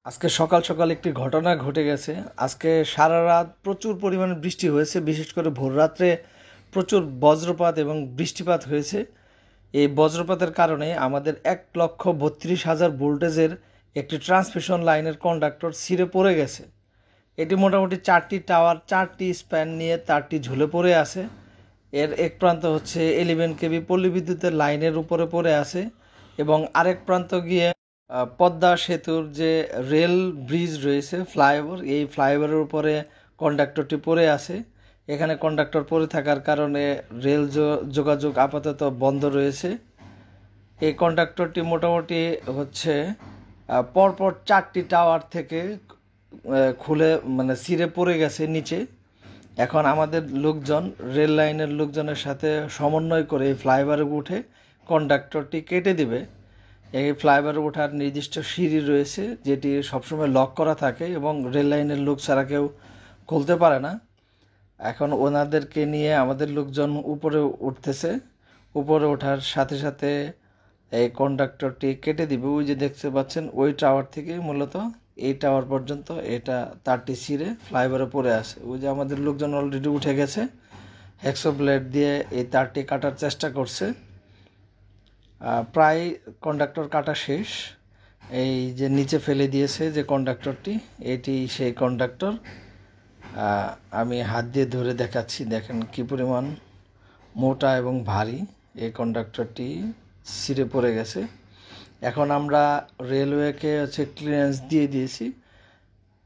আজকে সকাল সকাল একটি ঘটনা ঘটে গেছে। আজকে সারা রাত প্রচুর পরিমাণে বৃষ্টি হয়েছে, বিশেষ করে ভোররাত্রে প্রচুর বজ্রপাত এবং বৃষ্টিপাত হয়েছে। এই বজ্রপাতের কারণে আমাদের 1,32,000 ভোল্টেজের একটি ট্রান্সমিশন লাইনের কন্ডাক্টর ছিঁড়ে পড়ে গেছে। এটি মোটামুটি 4টি টাওয়ার, 4টি স্প্যান নিয়ে তারটি ঝুলে পড়ে আছে। এর এক প্রান্ত হচ্ছে 11 কেভি পল্লী বিদ্যুতের লাইনের উপরে পড়ে আছে এবং আরেক প্রান্ত গিয়ে পদ্মা সেতুর যে রেল ব্রিজ রয়েছে, ফ্লাইওভার, এই ফ্লাইওভারের উপরে কন্ডাক্টরটি পড়ে আছে। এখানে কন্ডাক্টর পড়ে থাকার কারণে রেল যোগাযোগ আপাতত বন্ধ রয়েছে। এই কন্ডাক্টরটি মোটামুটি হচ্ছে পরপর 4টি টাওয়ার থেকে খুলে ছিঁড়ে পড়ে গেছে নিচে। এখন আমাদের লোকজন রেল লাইনের লোকজনের সাথে সমন্বয় করে এই ফ্লাইওভারে উঠে কন্ডাক্টরটি কেটে দিবে। এই ফ্লাইওভারে ওঠার নির্দিষ্ট সিঁড়ি রয়েছে, যেটি সবসময় লক করা থাকে এবং রেল লাইনের লোক ছাড়া কেউ খুলতে পারে না। এখন ওনাদেরকে নিয়ে আমাদের লোকজন উপরে উঠতেছে। উপরে ওঠার সাথে সাথে এই কন্ডাক্টরটি কেটে দিবে। ওই যে দেখতে পাচ্ছেন, ওই টাওয়ার থেকে মূলত এই টাওয়ার পর্যন্ত এটা তারটি ছিঁড়ে ফ্লাইওভারে পড়ে আসে। ওই যে আমাদের লোকজন অলরেডি উঠে গেছে, হ্যাকসো ব্লেড দিয়ে এই তারটি কাটার চেষ্টা করছে। প্রায় কন্ডাক্টর কাটা শেষ। এই যে নিচে ফেলে দিয়েছে যে কন্ডাক্টরটি, এটি সেই কন্ডাক্টর। আমি হাত দিয়ে ধরে দেখাচ্ছি, দেখেন কি পরিমাণ মোটা এবং ভারী। এই কন্ডাক্টরটি ছিঁড়ে পড়ে গেছে। এখন আমরা রেলওয়েকে ক্লিয়ারেন্স দিয়ে দিয়েছি।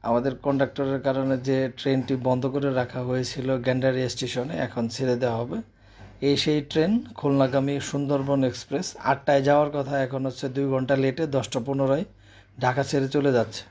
আমাদের কন্ডাক্টরের কারণে যে ট্রেনটি বন্ধ করে রাখা হয়েছিল গ্যান্ডারি স্টেশনে, এখন ছেড়ে দেওয়া হবে। এই সেই ট্রেন খুলনাগামী সুন্দরবন এক্সপ্রেস 8টায় যাওয়ার কথা, এখন 2 ঘন্টা লেটে 10টা 15-য় ঢাকা ছেড়ে চলে যাচ্ছে।